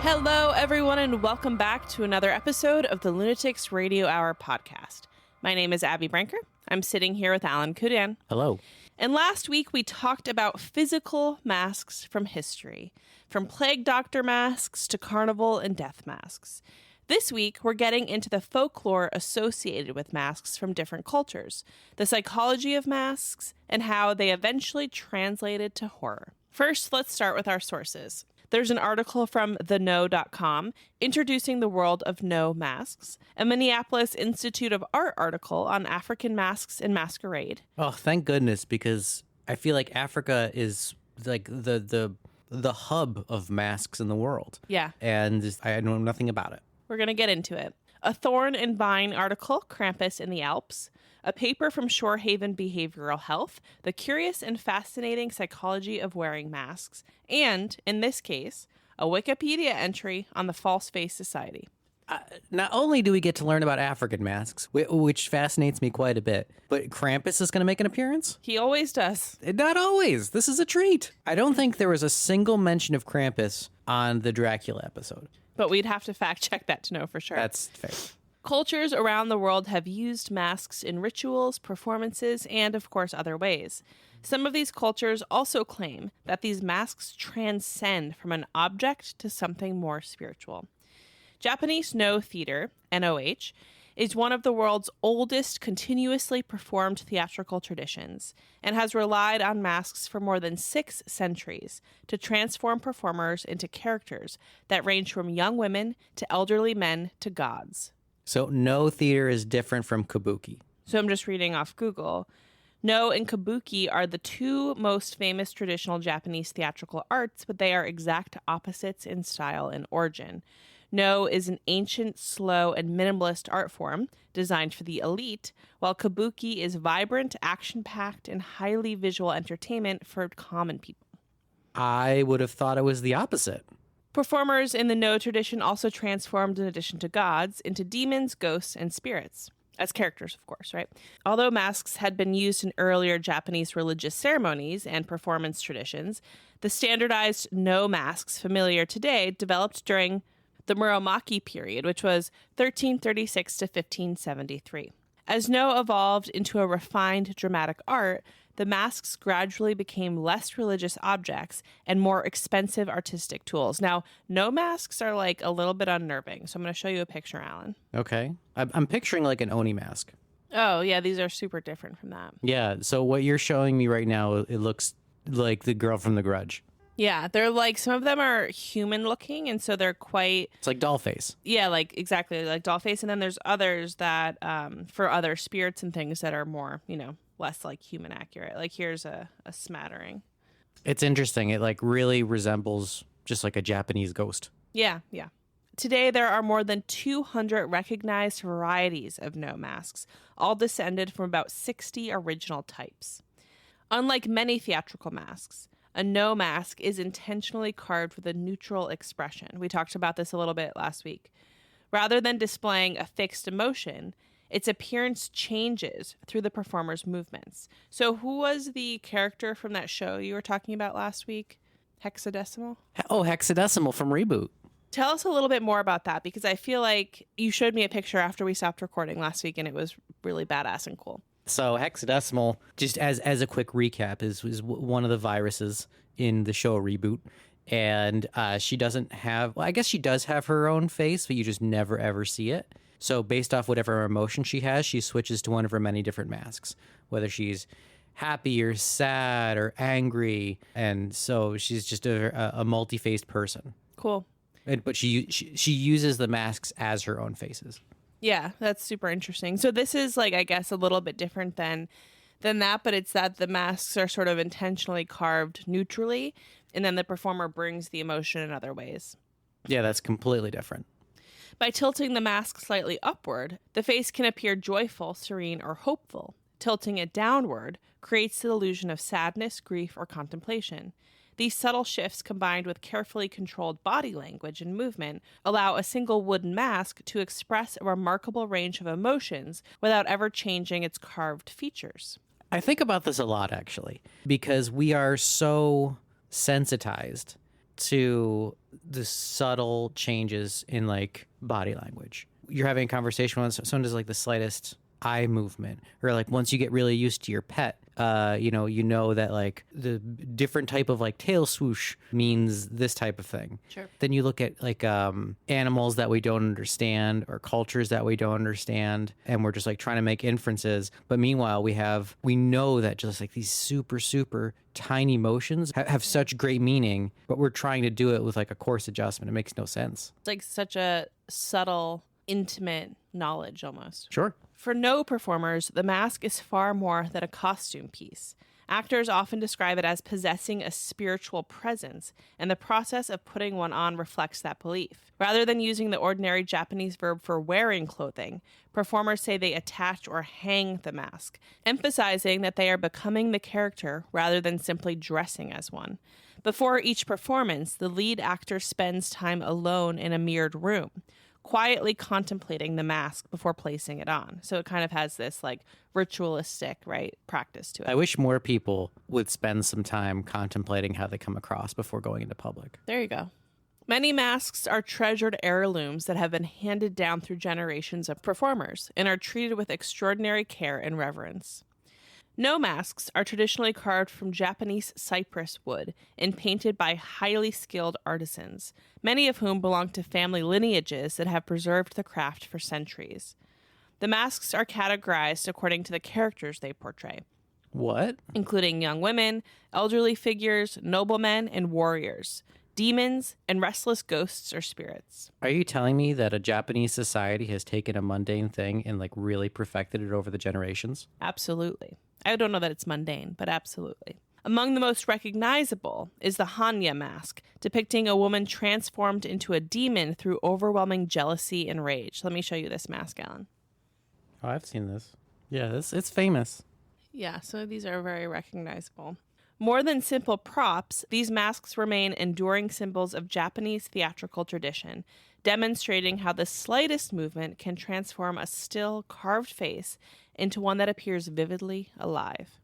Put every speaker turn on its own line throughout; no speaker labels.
Hello, everyone, and welcome back to another episode of the Lunatics Radio Hour podcast. My name is Abby Branker. I'm sitting here with Alan Kudan.
Hello.
And last week, we talked about physical masks from history, from plague doctor masks to carnival and death masks. This week, we're getting into the folklore associated with masks from different cultures, the psychology of masks, and how they eventually translated to horror. First, let's start with our sources. There's an article from theknow.com introducing the world of no masks, a Minneapolis Institute of Art article on African masks and masquerade.
Oh, thank goodness, because I feel like Africa is like the hub of masks in the world.
Yeah.
And I know nothing about it.
We're going to get into it. A Thorn and Vine article, Krampus in the Alps. A paper from Shorehaven Behavioral Health, The Curious and Fascinating Psychology of Wearing Masks. And, in this case, a Wikipedia entry on the False Face Society.
Not only do we get to learn about African masks, which fascinates me quite a bit, but Krampus is going to make an appearance?
He always does.
Not always. This is a treat. I don't think there was a single mention of Krampus on the Dracula episode.
But we'd have to fact check that to know for sure.
That's fair.
Cultures around the world have used masks in rituals, performances, and, of course, other ways. Some of these cultures also claim that these masks transcend from an object to something more spiritual. Japanese Noh theater, NOH, is one of the world's oldest continuously performed theatrical traditions and has relied on masks for more than 6 centuries to transform performers into characters that range from young women to elderly men to gods.
So Noh theater is different from kabuki.
So I'm just reading off Google. Noh and kabuki are the 2 most famous traditional Japanese theatrical arts, but they are exact opposites in style and origin. Noh is an ancient, slow, and minimalist art form designed for the elite, while kabuki is vibrant, action-packed, and highly visual entertainment for common people.
I would have thought it was the opposite.
Performers in the Noh tradition also transformed, in addition to gods, into demons, ghosts, and spirits. As characters, of course, right? Although masks had been used in earlier Japanese religious ceremonies and performance traditions, the standardized Noh masks familiar today developed during the Muromachi period, which was 1336 to 1573. As Noh evolved into a refined dramatic art, the masks gradually became less religious objects and more expensive artistic tools. Now, Noh masks are like a little bit unnerving, so I'm going to show you a picture, Alan.
Okay. I'm picturing like an Oni mask.
Oh, yeah, these are super different from that.
Yeah, so what you're showing me right now, it looks like the girl from The Grudge.
Yeah, they're like, some of them are human looking, and so they're quite...
It's like doll face.
Yeah, like exactly, like doll face. And then there's others that, for other spirits and things that are more, less like human accurate. Like here's a smattering.
It's interesting. It like really resembles just like a Japanese ghost.
Yeah. Today, there are more than 200 recognized varieties of Noh masks, all descended from about 60 original types. Unlike many theatrical masks, a Noh mask is intentionally carved with a neutral expression. We talked about this a little bit last week. Rather than displaying a fixed emotion, its appearance changes through the performer's movements. So who was the character from that show you were talking about last week? Hexadecimal?
Oh, Hexadecimal from Reboot.
Tell us a little bit more about that, because I feel like you showed me a picture after we stopped recording last week, and it was really badass and cool.
So Hexadecimal, just as a quick recap, is one of the viruses in the show Reboot. And she doesn't have, well, I guess she does have her own face, but you just never, ever see it. So based off whatever emotion she has, she switches to one of her many different masks, whether she's happy or sad or angry. And so she's just a multi-faced person.
Cool.
But she uses the masks as her own faces.
Yeah, that's super interesting. So this is like, I guess, a little bit different than that, but it's that the masks are sort of intentionally carved neutrally, and then the performer brings the emotion in other ways.
Yeah, that's completely different.
By tilting the mask slightly upward, the face can appear joyful, serene, or hopeful. Tilting it downward creates the illusion of sadness, grief, or contemplation. These subtle shifts, combined with carefully controlled body language and movement, allow a single wooden mask to express a remarkable range of emotions without ever changing its carved features.
I think about this a lot, actually, because we are so sensitized to the subtle changes in like body language. You're having a conversation when someone does like the slightest eye movement, or like once you get really used to your pet, you know that like the different type of like tail swoosh means this type of thing.
Sure.
Then you look at like animals that we don't understand or cultures that we don't understand, and we're just like trying to make inferences. But meanwhile, we know that just like these super, super tiny motions have such great meaning, but we're trying to do it with like a coarse adjustment. It makes no sense.
It's like such a subtle, intimate knowledge almost.
Sure.
For no performers, the mask is far more than a costume piece. Actors often describe it as possessing a spiritual presence, and the process of putting one on reflects that belief. Rather than using the ordinary Japanese verb for wearing clothing, performers say they attach or hang the mask, emphasizing that they are becoming the character rather than simply dressing as one. Before each performance, the lead actor spends time alone in a mirrored room, quietly contemplating the mask before placing it on. So it kind of has this like ritualistic, right, practice to it.
I wish more people would spend some time contemplating how they come across before going into public.
There you go. Many masks are treasured heirlooms that have been handed down through generations of performers and are treated with extraordinary care and reverence. No masks are traditionally carved from Japanese cypress wood and painted by highly skilled artisans, many of whom belong to family lineages that have preserved the craft for centuries. The masks are categorized according to the characters they portray.
What?
Including young women, elderly figures, noblemen, and warriors, demons, and restless ghosts or spirits.
Are you telling me that a Japanese society has taken a mundane thing and like really perfected it over the generations?
Absolutely. I don't know that it's mundane, but absolutely. Among the most recognizable is the Hanya mask, depicting a woman transformed into a demon through overwhelming jealousy and rage. Let me show you this mask, Alan.
Oh, I've seen this. Yeah, it's famous.
Yeah, so these are very recognizable. More than simple props, these masks remain enduring symbols of Japanese theatrical tradition, demonstrating how the slightest movement can transform a still, carved face into one that appears vividly alive.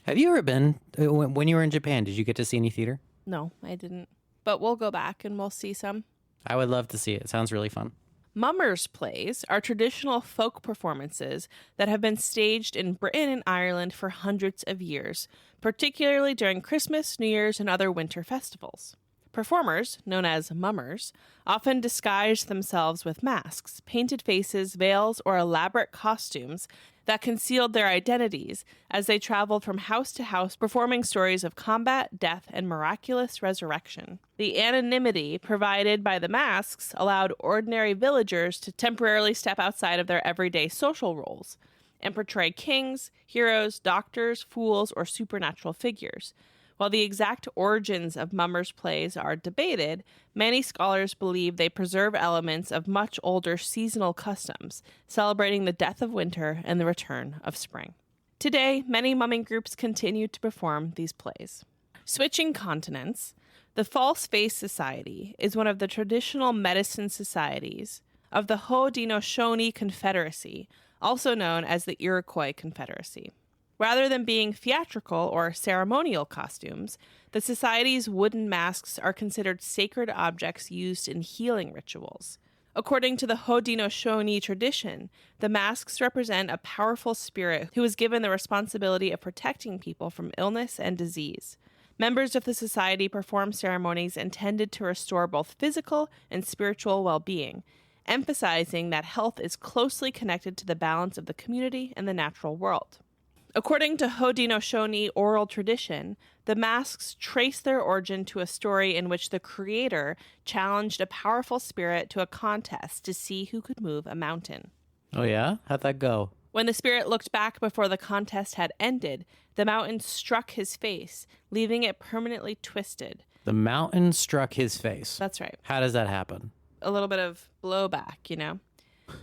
Have you ever been, when you were in Japan, did you get to see any theater?
No, I didn't. But we'll go back and we'll see some.
I would love to see it. It sounds really fun.
Mummers plays are traditional folk performances that have been staged in Britain and Ireland for hundreds of years, particularly during Christmas, New Year's, and other winter festivals. Performers, known as mummers, often disguise themselves with masks, painted faces, veils, or elaborate costumes that concealed their identities as they traveled from house to house performing stories of combat, death, and miraculous resurrection. The anonymity provided by the masks allowed ordinary villagers to temporarily step outside of their everyday social roles and portray kings, heroes, doctors, fools, or supernatural figures. While the exact origins of mummers' plays are debated, many scholars believe they preserve elements of much older seasonal customs, celebrating the death of winter and the return of spring. Today, many mumming groups continue to perform these plays. Switching continents, the False Face Society is one of the traditional medicine societies of the Haudenosaunee Confederacy, also known as the Iroquois Confederacy. Rather than being theatrical or ceremonial costumes, the society's wooden masks are considered sacred objects used in healing rituals. According to the Haudenosaunee tradition, the masks represent a powerful spirit who was given the responsibility of protecting people from illness and disease. Members of the society perform ceremonies intended to restore both physical and spiritual well-being, emphasizing that health is closely connected to the balance of the community and the natural world. According to Haudenosaunee oral tradition, the masks trace their origin to a story in which the creator challenged a powerful spirit to a contest to see who could move a mountain.
Oh yeah? How'd that go?
When the spirit looked back before the contest had ended, the mountain struck his face, leaving it permanently twisted.
The mountain struck his face.
That's right.
How does that happen?
A little bit of blowback, you know?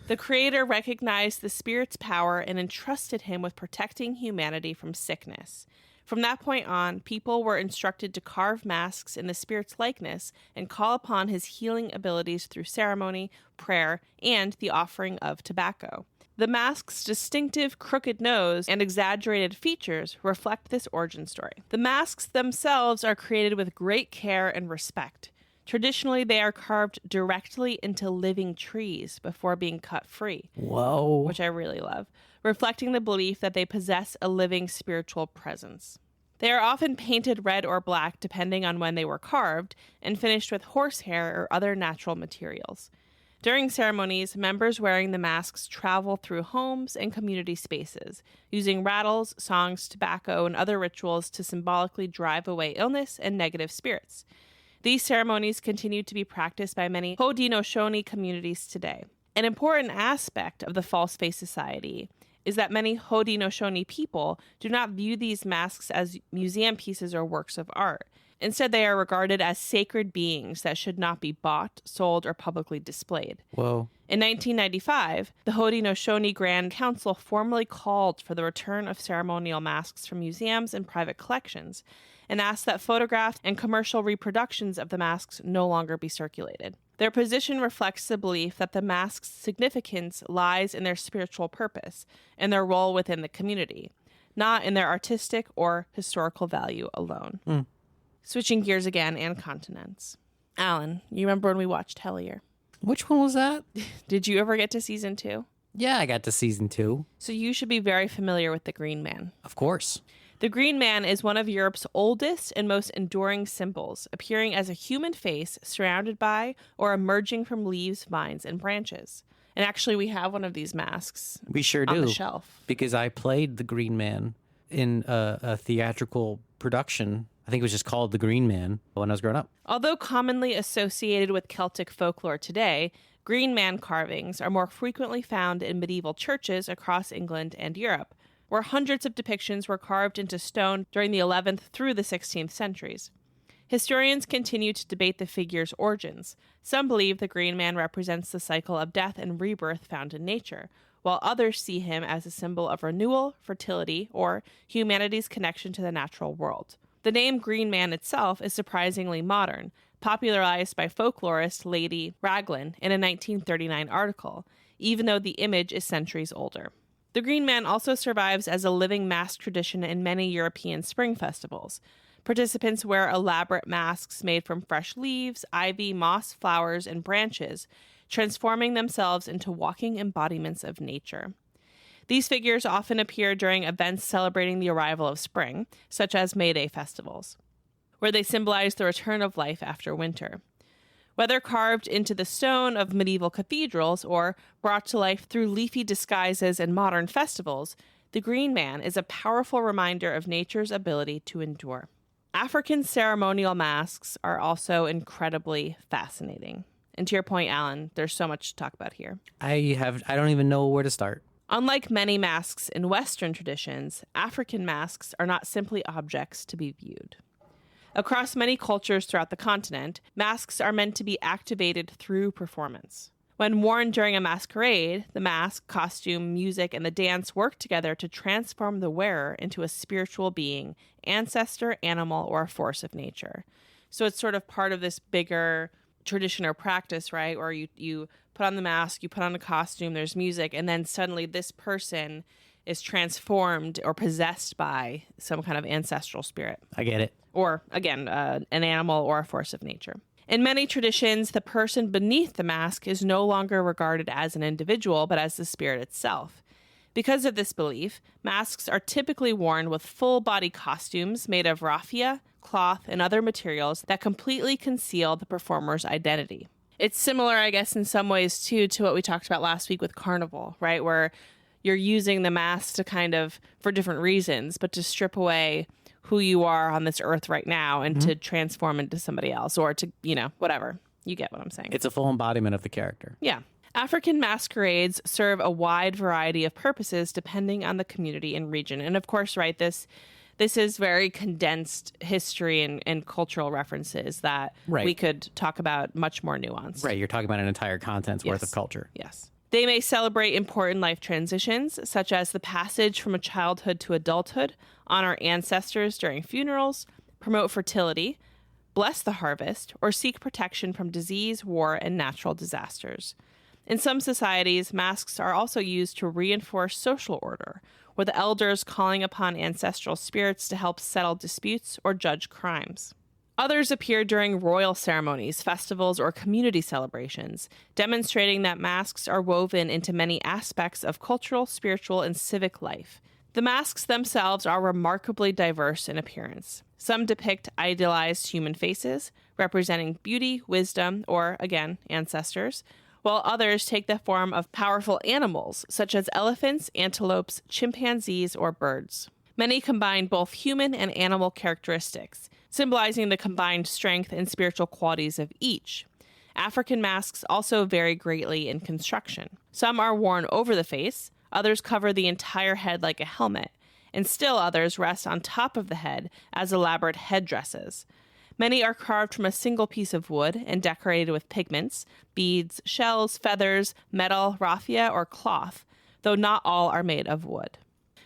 The creator recognized the spirit's power and entrusted him with protecting humanity from sickness. From that point on, people were instructed to carve masks in the spirit's likeness and call upon his healing abilities through ceremony, prayer, and the offering of tobacco. The mask's distinctive crooked nose and exaggerated features reflect this origin story. The masks themselves are created with great care and respect. Traditionally, they are carved directly into living trees before being cut free.
Whoa.
Which I really love, reflecting the belief that they possess a living spiritual presence. They are often painted red or black depending on when they were carved, and finished with horsehair or other natural materials. During ceremonies, members wearing the masks travel through homes and community spaces, using rattles, songs, tobacco, and other rituals to symbolically drive away illness and negative spirits. These ceremonies continue to be practiced by many Haudenosaunee communities today. An important aspect of the False Face Society is that many Haudenosaunee people do not view these masks as museum pieces or works of art. Instead, they are regarded as sacred beings that should not be bought, sold, or publicly displayed.
Whoa.
In 1995, the Haudenosaunee Grand Council formally called for the return of ceremonial masks from museums and private collections, and asked that photographs and commercial reproductions of the masks no longer be circulated. Their position reflects the belief that the mask's significance lies in their spiritual purpose and their role within the community, not in their artistic or historical value alone. Switching gears again and continents. Alan, you remember when we watched Hellier?
Which one was that?
Did you ever get to season 2?
Yeah, I got to season 2.
So you should be very familiar with the Green Man.
Of course.
The Green Man is one of Europe's oldest and most enduring symbols, appearing as a human face surrounded by or emerging from leaves, vines, and branches. And actually, we have one of these masks.
We sure
on
do.
The shelf.
Because I played the Green Man in a theatrical production. I think it was just called The Green Man when I was growing up.
Although commonly associated with Celtic folklore today, Green Man carvings are more frequently found in medieval churches across England and Europe, where hundreds of depictions were carved into stone during the 11th through the 16th centuries. Historians continue to debate the figure's origins. Some believe the Green Man represents the cycle of death and rebirth found in nature, while others see him as a symbol of renewal, fertility, or humanity's connection to the natural world. The name Green Man itself is surprisingly modern, popularized by folklorist Lady Raglan in a 1939 article, even though the image is centuries older. The Green Man also survives as a living mask tradition in many European spring festivals. Participants wear elaborate masks made from fresh leaves, ivy, moss, flowers, and branches, transforming themselves into walking embodiments of nature. These figures often appear during events celebrating the arrival of spring, such as May Day festivals, where they symbolize the return of life after winter. Whether carved into the stone of medieval cathedrals or brought to life through leafy disguises and modern festivals, the Green Man is a powerful reminder of nature's ability to endure. African ceremonial masks are also incredibly fascinating. And to your point, Alan, there's so much to talk about here.
I don't even know where to start.
Unlike many masks in Western traditions, African masks are not simply objects to be viewed. Across many cultures throughout the continent, masks are meant to be activated through performance. When worn during a masquerade, the mask, costume, music, and the dance work together to transform the wearer into a spiritual being, ancestor, animal, or a force of nature. So it's sort of part of this bigger tradition or practice, right? Where you put on the mask, you put on a costume, there's music, and then suddenly this person is transformed or possessed by some kind of ancestral spirit.
I get it.
Or, again, an animal or a force of nature. In many traditions, the person beneath the mask is no longer regarded as an individual, but as the spirit itself. Because of this belief, masks are typically worn with full-body costumes made of raffia, cloth, and other materials that completely conceal the performer's identity. It's similar, I guess, in some ways, too, to what we talked about last week with Carnival, right? Where you're using the mask to kind of, for different reasons, but to strip away who you are on this earth right now and to transform into somebody else or to, whatever. You get what I'm saying.
It's a full embodiment of the character.
Yeah. African masquerades serve a wide variety of purposes depending on the community and region. And of course, right, this is very condensed history and cultural references that we could talk about much more nuanced.
Right. You're talking about an entire continent's worth of culture.
Yes. They may celebrate important life transitions, such as the passage from a childhood to adulthood, honor ancestors during funerals, promote fertility, bless the harvest, or seek protection from disease, war, and natural disasters. In some societies, masks are also used to reinforce social order, with the elders calling upon ancestral spirits to help settle disputes or judge crimes. Others appear during royal ceremonies, festivals, or community celebrations, demonstrating that masks are woven into many aspects of cultural, spiritual, and civic life. The masks themselves are remarkably diverse in appearance. Some depict idealized human faces, representing beauty, wisdom, or, again, ancestors, while others take the form of powerful animals, such as elephants, antelopes, chimpanzees, or birds. Many combine both human and animal characteristics, symbolizing the combined strength and spiritual qualities of each. African masks also vary greatly in construction. Some are worn over the face, others cover the entire head like a helmet, and still others rest on top of the head as elaborate headdresses. Many are carved from a single piece of wood and decorated with pigments, beads, shells, feathers, metal, raffia, or cloth, though not all are made of wood.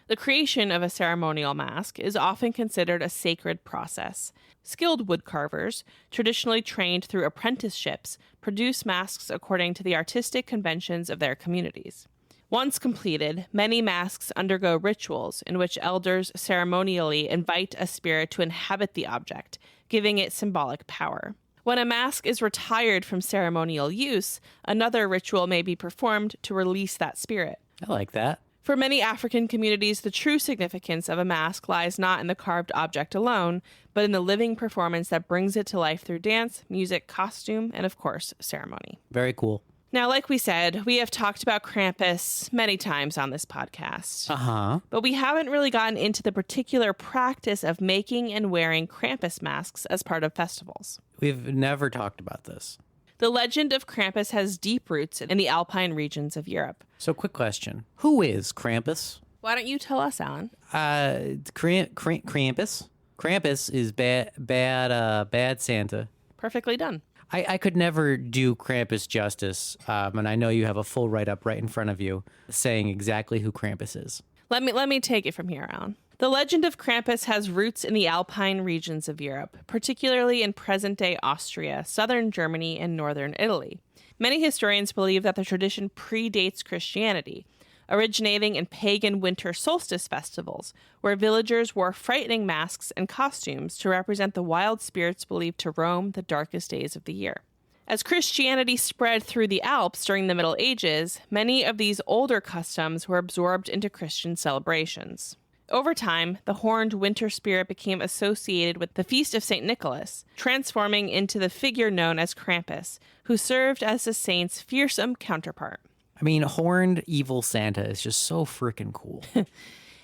The creation of a ceremonial mask is often considered a sacred process. Skilled woodcarvers, traditionally trained through apprenticeships, produce masks according to the artistic conventions of their communities. Once completed, many masks undergo rituals in which elders ceremonially invite a spirit to inhabit the object, giving it symbolic power. When a mask is retired from ceremonial use, another ritual may be performed to release that spirit.
I like that.
For many African communities, the true significance of a mask lies not in the carved object alone, but in the living performance that brings it to life through dance, music, costume, and of course, ceremony.
Very cool.
Now, like we said, we have talked about Krampus many times on this podcast.
Uh-huh.
But we haven't really gotten into the particular practice of making and wearing Krampus masks as part of festivals.
We've never talked about this.
The legend of Krampus has deep roots in the Alpine regions of Europe.
So, quick question. Who is Krampus?
Why don't you tell us, Alan?
Krampus? Krampus is bad Santa.
Perfectly done.
I could never do Krampus justice, and I know you have a full write-up right in front of you saying exactly who Krampus is.
Let me take it from here, Alan. The legend of Krampus has roots in the Alpine regions of Europe, particularly in present-day Austria, southern Germany, and northern Italy. Many historians believe that the tradition predates Christianity, originating in pagan winter solstice festivals, where villagers wore frightening masks and costumes to represent the wild spirits believed to roam the darkest days of the year. As Christianity spread through the Alps during the Middle Ages, many of these older customs were absorbed into Christian celebrations. Over time, the horned winter spirit became associated with the Feast of St. Nicholas, transforming into the figure known as Krampus, who served as the saint's fearsome counterpart.
I mean, horned evil Santa is just so freaking cool.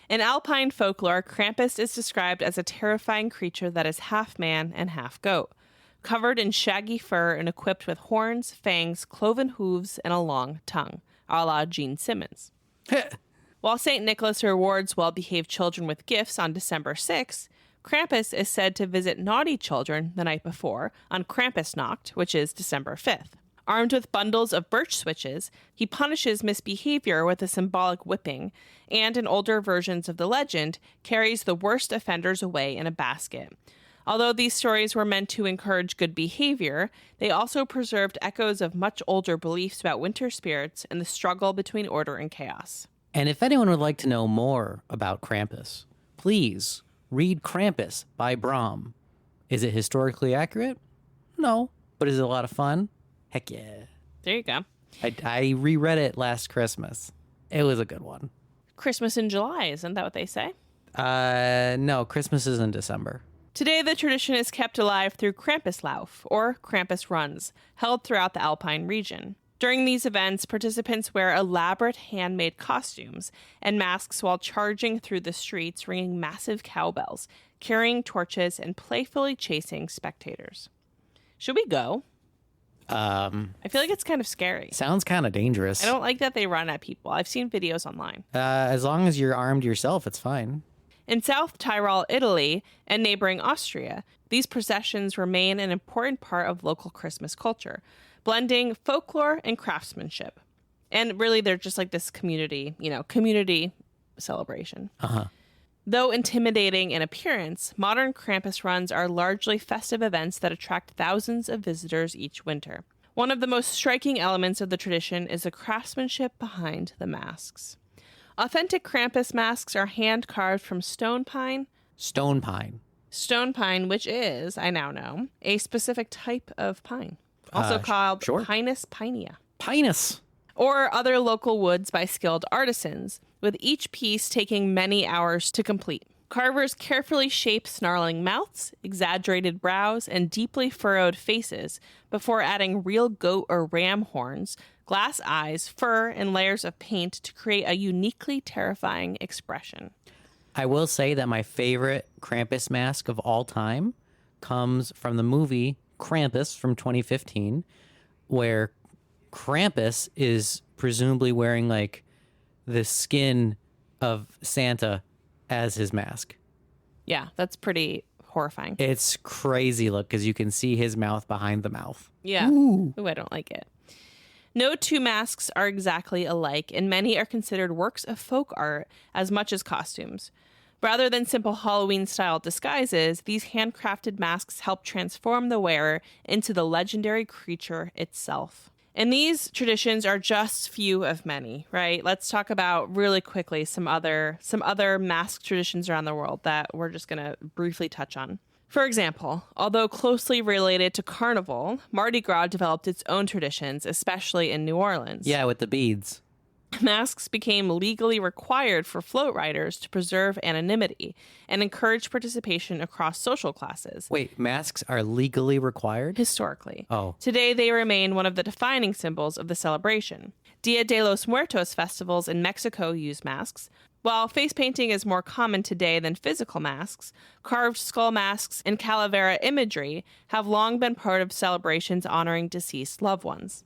In Alpine folklore, Krampus is described as a terrifying creature that is half man and half goat, covered in shaggy fur and equipped with horns, fangs, cloven hooves, and a long tongue, a la Gene Simmons. While St. Nicholas rewards well-behaved children with gifts on December 6th, Krampus is said to visit naughty children the night before on Krampusnacht, which is December 5th. Armed with bundles of birch switches, he punishes misbehavior with a symbolic whipping, and in older versions of the legend, carries the worst offenders away in a basket. Although these stories were meant to encourage good behavior, they also preserved echoes of much older beliefs about winter spirits and the struggle between order and chaos.
And if anyone would like to know more about Krampus, please read Krampus by Brahm. Is it historically accurate? No. But is it a lot of fun? Heck yeah.
There you go.
I reread it last Christmas. It was a good one.
Christmas in July, isn't that what they say?
No, Christmas is in December.
Today, the tradition is kept alive through Krampuslauf, or Krampus runs, held throughout the Alpine region. During these events, participants wear elaborate handmade costumes and masks while charging through the streets, ringing massive cowbells, carrying torches, and playfully chasing spectators. Should we go? I feel like it's kind of scary.
Sounds kind of dangerous.
I don't like that they run at people. I've seen videos online.
As long as you're armed yourself, it's fine.
In South Tyrol, Italy, and neighboring Austria, these processions remain an important part of local Christmas culture, blending folklore and craftsmanship. And really, they're just like this community celebration.
Uh-huh.
Though intimidating in appearance, modern Krampus runs are largely festive events that attract thousands of visitors each winter. One of the most striking elements of the tradition is the craftsmanship behind the masks. Authentic Krampus masks are hand-carved from stone pine.
Stone pine.
Stone pine, which is, I now know, a specific type of pine, also called Pinus pinea.
Pinus.
Or other local woods by skilled artisans, with each piece taking many hours to complete. Carvers carefully shape snarling mouths, exaggerated brows, and deeply furrowed faces before adding real goat or ram horns, glass eyes, fur, and layers of paint to create a uniquely terrifying expression.
I will say that my favorite Krampus mask of all time comes from the movie Krampus from 2015, where Krampus is presumably wearing like the skin of Santa as his mask.
Yeah, that's pretty horrifying.
It's crazy look because you can see his mouth behind the mouth.
Yeah. Ooh, I don't like it. No two masks are exactly alike, and many are considered works of folk art as much as costumes. Rather than simple Halloween-style disguises, these handcrafted masks help transform the wearer into the legendary creature itself. And these traditions are just few of many, right? Let's talk about really quickly some other mask traditions around the world that we're just going to briefly touch on. For example, although closely related to Carnival, Mardi Gras developed its own traditions, especially in New Orleans.
Yeah, with the beads.
Masks became legally required for float riders to preserve anonymity and encourage participation across social classes.
Wait, masks are legally required?
Historically.
Oh.
Today, they remain one of the defining symbols of the celebration. Dia de los Muertos festivals in Mexico use masks. While face painting is more common today than physical masks, carved skull masks and calavera imagery have long been part of celebrations honoring deceased loved ones.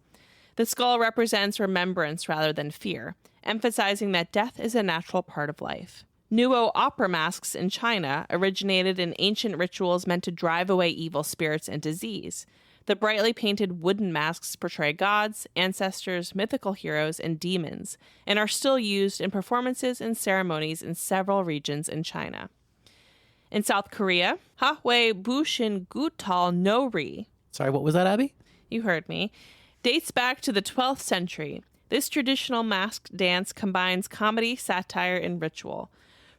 The skull represents remembrance rather than fear, emphasizing that death is a natural part of life. Nuo opera masks in China originated in ancient rituals meant to drive away evil spirits and disease. The brightly painted wooden masks portray gods, ancestors, mythical heroes, and demons, and are still used in performances and ceremonies in several regions in China. In South Korea, Hahwei Bushin Gutal No Ri.
Sorry, what was that, Abby?
You heard me. Dates back to the 12th century. This traditional masked dance combines comedy, satire, and ritual.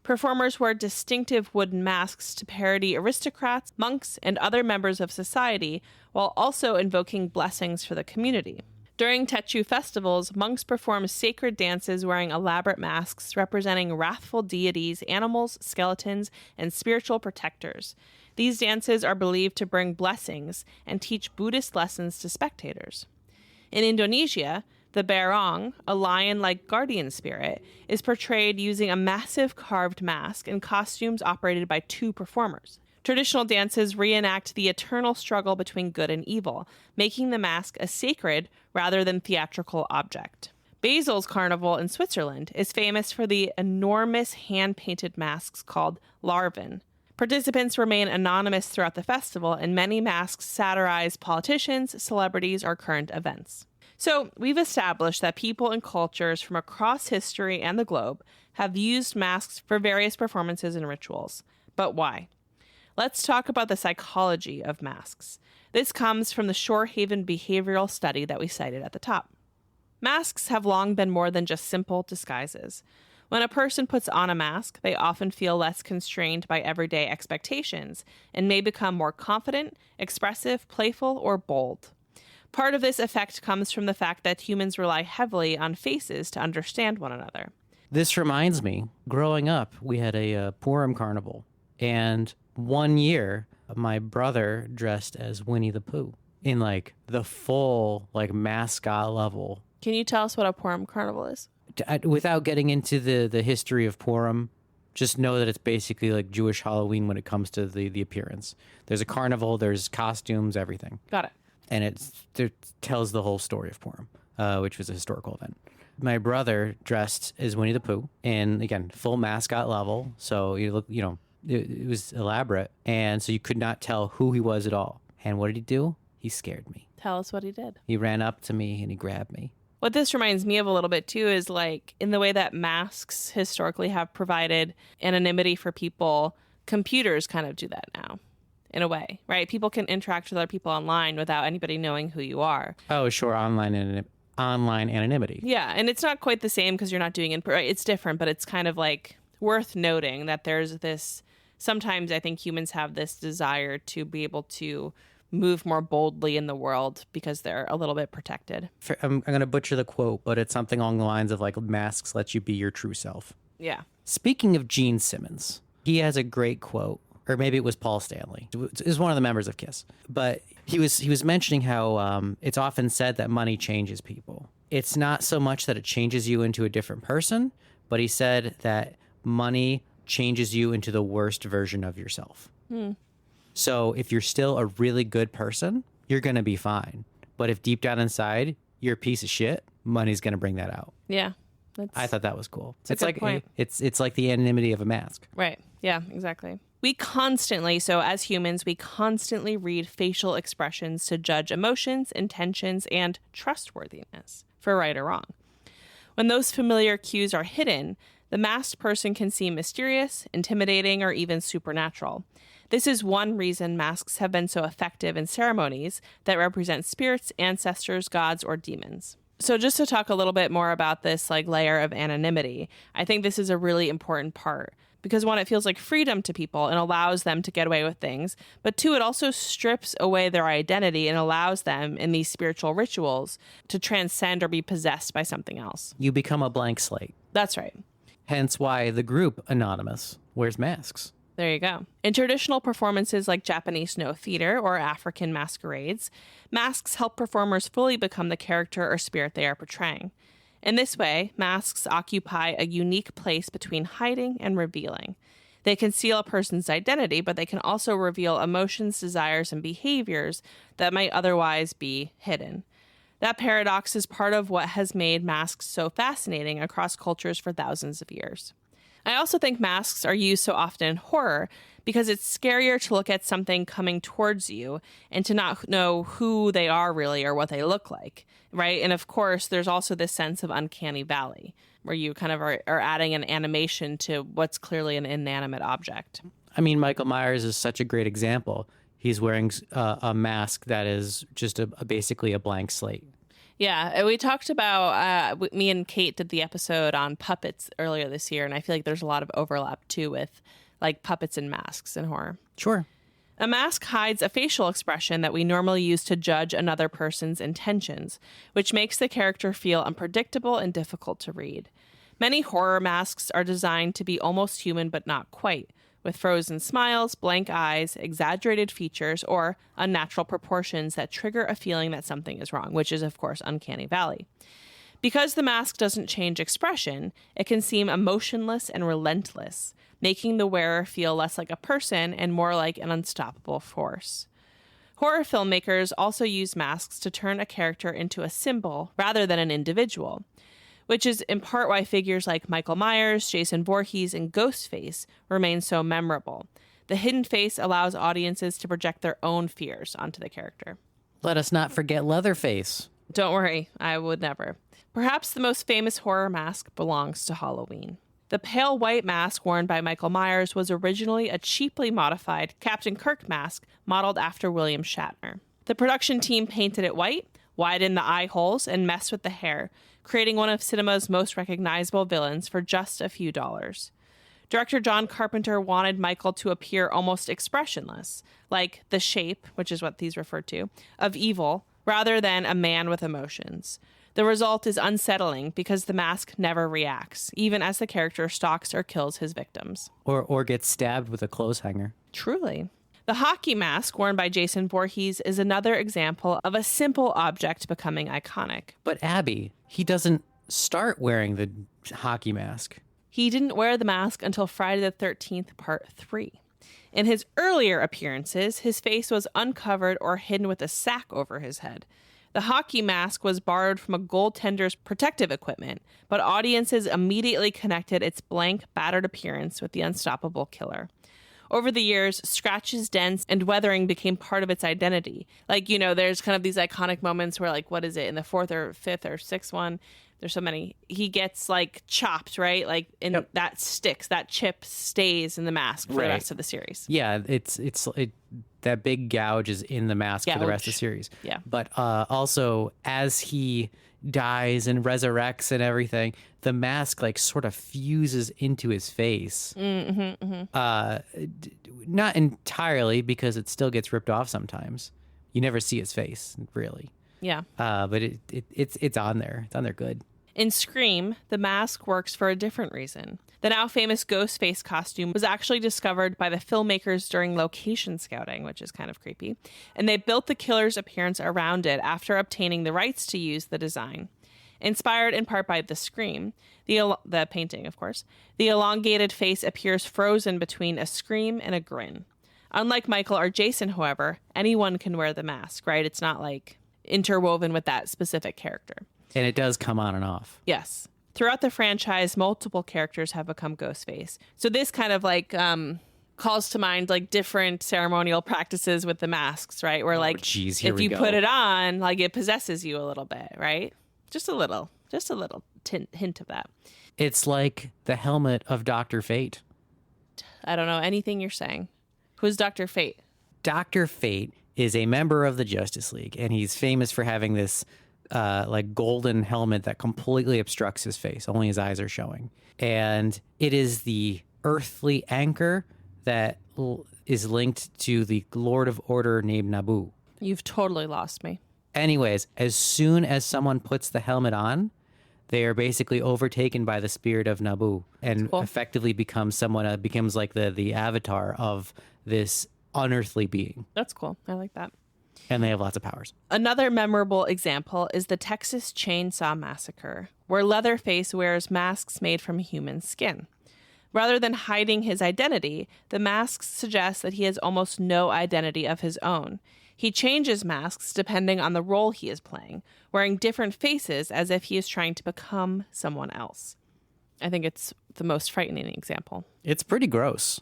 Performers wear distinctive wooden masks to parody aristocrats, monks, and other members of society, while also invoking blessings for the community. During Techu festivals, monks perform sacred dances wearing elaborate masks representing wrathful deities, animals, skeletons, and spiritual protectors. These dances are believed to bring blessings and teach Buddhist lessons to spectators. In Indonesia, the barong, a lion-like guardian spirit, is portrayed using a massive carved mask and costumes operated by two performers. Traditional dances reenact the eternal struggle between good and evil, making the mask a sacred rather than theatrical object. Basel's Carnival in Switzerland is famous for the enormous hand-painted masks called larven. Participants remain anonymous throughout the festival, and many masks satirize politicians, celebrities, or current events. So, we've established that people and cultures from across history and the globe have used masks for various performances and rituals. But why? Let's talk about the psychology of masks. This comes from the Shorehaven behavioral study that we cited at the top. Masks have long been more than just simple disguises. When a person puts on a mask, they often feel less constrained by everyday expectations and may become more confident, expressive, playful, or bold. Part of this effect comes from the fact that humans rely heavily on faces to understand one another.
This reminds me, growing up, we had a Purim carnival, and one year, my brother dressed as Winnie the Pooh in like the full like mascot level.
Can you tell us what a Purim carnival is?
Without getting into the history of Purim, just know that it's basically like Jewish Halloween when it comes to the appearance. There's a carnival, there's costumes, everything.
Got it.
And it tells the whole story of Purim, which was a historical event. My brother dressed as Winnie the Pooh, and again, full mascot level. So you look, it was elaborate, and so you could not tell who he was at all. And what did he do? He scared me.
Tell us what he did.
He ran up to me and he grabbed me.
What this reminds me of a little bit too is like in the way that masks historically have provided anonymity for people, computers kind of do that now. in a way, right? People can interact with other people online without anybody knowing who you are.
Oh, sure. Online anonymity.
Yeah, and it's not quite the same because you're not doing it. Right? It's different, but it's kind of like worth noting that there's this. Sometimes I think humans have this desire to be able to move more boldly in the world because they're a little bit protected.
I'm going to butcher the quote, but it's something along the lines of like masks let you be your true self.
Yeah.
Speaking of Gene Simmons, he has a great quote, or maybe it was Paul Stanley. It was one of the members of KISS, but he was mentioning how it's often said that money changes people. It's not so much that it changes you into a different person, but he said that money changes you into the worst version of yourself. So if you're still a really good person, you're going to be fine. But if deep down inside you're a piece of shit, money's going to bring that out.
Yeah.
I thought that was cool.
It's like point.
It's like the anonymity of a mask.
Right. Yeah, exactly. We constantly, so as humans, we constantly read facial expressions to judge emotions, intentions, and trustworthiness for right or wrong. When those familiar cues are hidden, the masked person can seem mysterious, intimidating, or even supernatural. This is one reason masks have been so effective in ceremonies that represent spirits, ancestors, gods, or demons. So just to talk a little bit more about this like layer of anonymity, I think this is a really important part because one, it feels like freedom to people and allows them to get away with things, but two, it also strips away their identity and allows them in these spiritual rituals to transcend or be possessed by something else.
You become a blank slate.
That's right.
Hence why the group Anonymous wears masks.
There you go. In traditional performances like Japanese no theater or African masquerades, masks help performers fully become the character or spirit they are portraying. In this way, masks occupy a unique place between hiding and revealing. They conceal a person's identity, but they can also reveal emotions, desires, and behaviors that might otherwise be hidden. That paradox is part of what has made masks so fascinating across cultures for thousands of years. I also think masks are used so often in horror because it's scarier to look at something coming towards you and to not know who they are really or what they look like, right? And of course, there's also this sense of uncanny valley where you kind of are adding an animation to what's clearly an inanimate object.
I mean, Michael Myers is such a great example. He's wearing a mask that is just basically a blank slate.
Yeah, we talked about, me and Kate did the episode on puppets earlier this year, and I feel like there's a lot of overlap, too, with, like, puppets and masks in horror.
Sure.
A mask hides a facial expression that we normally use to judge another person's intentions, which makes the character feel unpredictable and difficult to read. Many horror masks are designed to be almost human, but not quite, with frozen smiles, blank eyes, exaggerated features, or unnatural proportions that trigger a feeling that something is wrong, which is, of course, uncanny valley. Because the mask doesn't change expression, it can seem emotionless and relentless, making the wearer feel less like a person and more like an unstoppable force. Horror filmmakers also use masks to turn a character into a symbol rather than an individual, which is in part why figures like Michael Myers, Jason Voorhees, and Ghostface remain so memorable. The hidden face allows audiences to project their own fears onto the character.
Let us not forget Leatherface.
Don't worry, I would never. Perhaps the most famous horror mask belongs to Halloween. The pale white mask worn by Michael Myers was originally a cheaply modified Captain Kirk mask modeled after William Shatner. The production team painted it white, widened the eye holes, and messed with the hair, creating one of cinema's most recognizable villains for just a few dollars. Director John Carpenter wanted Michael to appear almost expressionless, like the shape, which is what these refer to, of evil, rather than a man with emotions. The result is unsettling because the mask never reacts, even as the character stalks or kills his victims.
Or gets stabbed with a clothes hanger.
Truly. The hockey mask worn by Jason Voorhees is another example of a simple object becoming iconic.
But Abby, he doesn't start wearing the hockey mask.
He didn't wear the mask until Friday the 13th, Part 3. In his earlier appearances, his face was uncovered or hidden with a sack over his head. The hockey mask was borrowed from a goaltender's protective equipment, but audiences immediately connected its blank, battered appearance with the unstoppable killer. Over the years, scratches, dents, and weathering became part of its identity. Like, there's kind of these iconic moments where, like, what is it, in the fourth or fifth or sixth one, There's so many. He gets like chopped, right? Like that sticks, that chip stays in the mask for the rest of the series.
Yeah, that big gouge is in the mask for the rest of the series.
Yeah.
But also as he dies and resurrects and everything, the mask like sort of fuses into his face. Not entirely, because it still gets ripped off sometimes. You never see his face, really.
Yeah.
But it's on there. It's on there good.
In Scream, the mask works for a different reason. The now famous ghost face costume was actually discovered by the filmmakers during location scouting, which is kind of creepy. And they built the killer's appearance around it after obtaining the rights to use the design. Inspired in part by The Scream, the painting, of course, the elongated face appears frozen between a scream and a grin. Unlike Michael or Jason, however, anyone can wear the mask, right? It's not like interwoven with that specific character.
And it does come on and off.
Yes. Throughout the franchise, multiple characters have become Ghostface. So this kind of like calls to mind like different ceremonial practices with the masks, right? Where like
if
you put it on, like it possesses you a little bit, right? Just a little hint of that.
It's like the helmet of Dr. Fate.
I don't know anything you're saying. Who's Dr. Fate?
Dr. Fate is a member of the Justice League, and he's famous for having this like golden helmet that completely obstructs his face. Only his eyes are showing. And it is the earthly anchor that is linked to the Lord of Order named Naboo.
You've totally lost me.
Anyways, as soon as someone puts the helmet on, they are basically overtaken by the spirit of Naboo and effectively becomes like the avatar of this unearthly being.
That's cool. I like that.
And they have lots of powers.
Another memorable example is the Texas Chainsaw Massacre, where Leatherface wears masks made from human skin. Rather than hiding his identity, the masks suggest that he has almost no identity of his own. He changes masks depending on the role he is playing, wearing different faces as if he is trying to become someone else. I think it's the most frightening example.
It's pretty gross.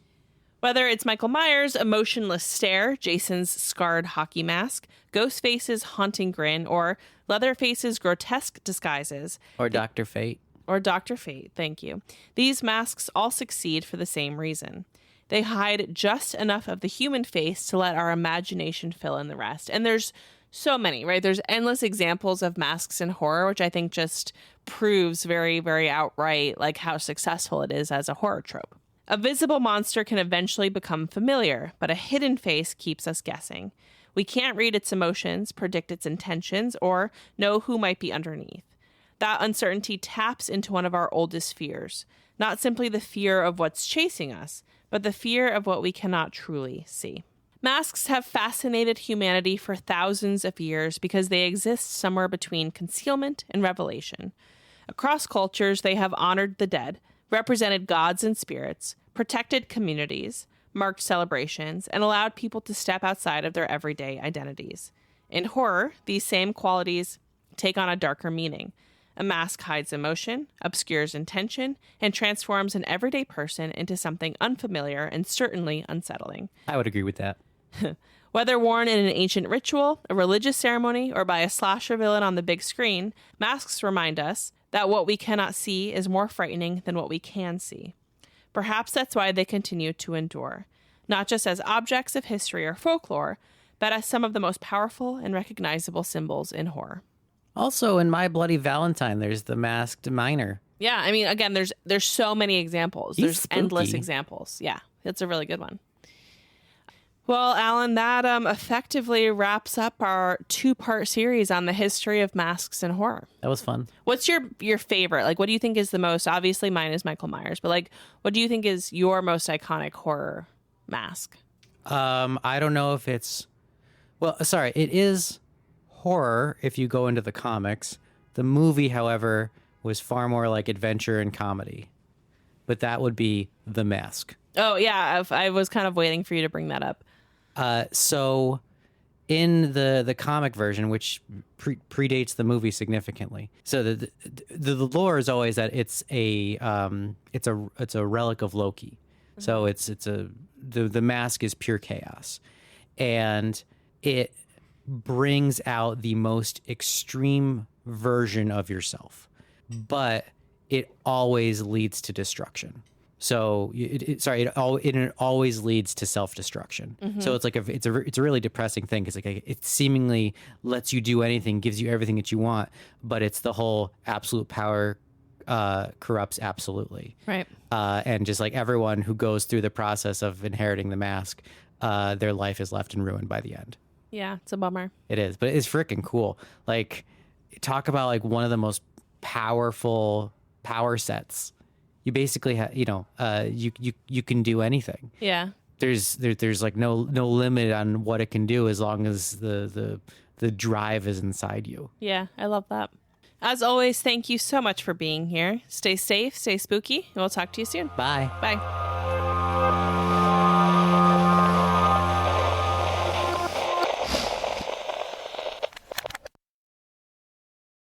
Whether it's Michael Myers' emotionless stare, Jason's scarred hockey mask, Ghostface's haunting grin, or Leatherface's grotesque disguises.
Or Dr. Fate.
Or Dr. Fate, thank you. These masks all succeed for the same reason. They hide just enough of the human face to let our imagination fill in the rest. And there's so many, right? There's endless examples of masks in horror, which I think just proves very, very outright like how successful it is as a horror trope. A visible monster can eventually become familiar, but a hidden face keeps us guessing. We can't read its emotions, predict its intentions, or know who might be underneath. That uncertainty taps into one of our oldest fears, not simply the fear of what's chasing us, but the fear of what we cannot truly see. Masks have fascinated humanity for thousands of years because they exist somewhere between concealment and revelation. Across cultures, they have honored the dead, represented gods and spirits, protected communities, marked celebrations, and allowed people to step outside of their everyday identities. In horror, these same qualities take on a darker meaning. A mask hides emotion, obscures intention, and transforms an everyday person into something unfamiliar and certainly unsettling.
I would agree with that.
Whether worn in an ancient ritual, a religious ceremony, or by a slasher villain on the big screen, masks remind us that what we cannot see is more frightening than what we can see. Perhaps that's why they continue to endure, not just as objects of history or folklore, but as some of the most powerful and recognizable symbols in horror.
Also, in My Bloody Valentine, there's the masked miner.
Yeah, I mean, again, there's so many examples.
He's
there's
spooky.
Endless examples. Yeah, it's a really good one. Well, Alan, that effectively wraps up our 2-part series on the history of masks and horror.
That was fun.
What's your favorite? Like, what do you think is the most? Obviously, mine is Michael Myers, but like, what do you think is your most iconic horror mask?
I don't know if it's... Well, sorry, it is horror if you go into the comics. The movie, however, was far more like adventure and comedy. But that would be The Mask. Oh,
yeah. I was kind of waiting for you to bring that up.
So in the comic version, which predates the movie significantly, so the lore is always that it's a relic of Loki. Mm-hmm. So the mask is pure chaos, and it brings out the most extreme version of yourself. but it always leads to destruction. So it always leads to self-destruction. So it's like it's a really depressing thing, because like it seemingly lets you do anything, gives you everything that you want, but it's the whole absolute power corrupts absolutely.
Right.
And just like everyone who goes through the process of inheriting the mask, their life is left in ruin by the end.
Yeah, it's a bummer.
It is, but it's freaking cool. Like, talk about like one of the most powerful power sets. You basically have, you can do anything.
Yeah.
There's like no limit on what it can do, as long as the drive is inside you.
Yeah, I love that. As always, thank you so much for being here. Stay safe, stay spooky, and we'll talk to you soon.
Bye.
Bye.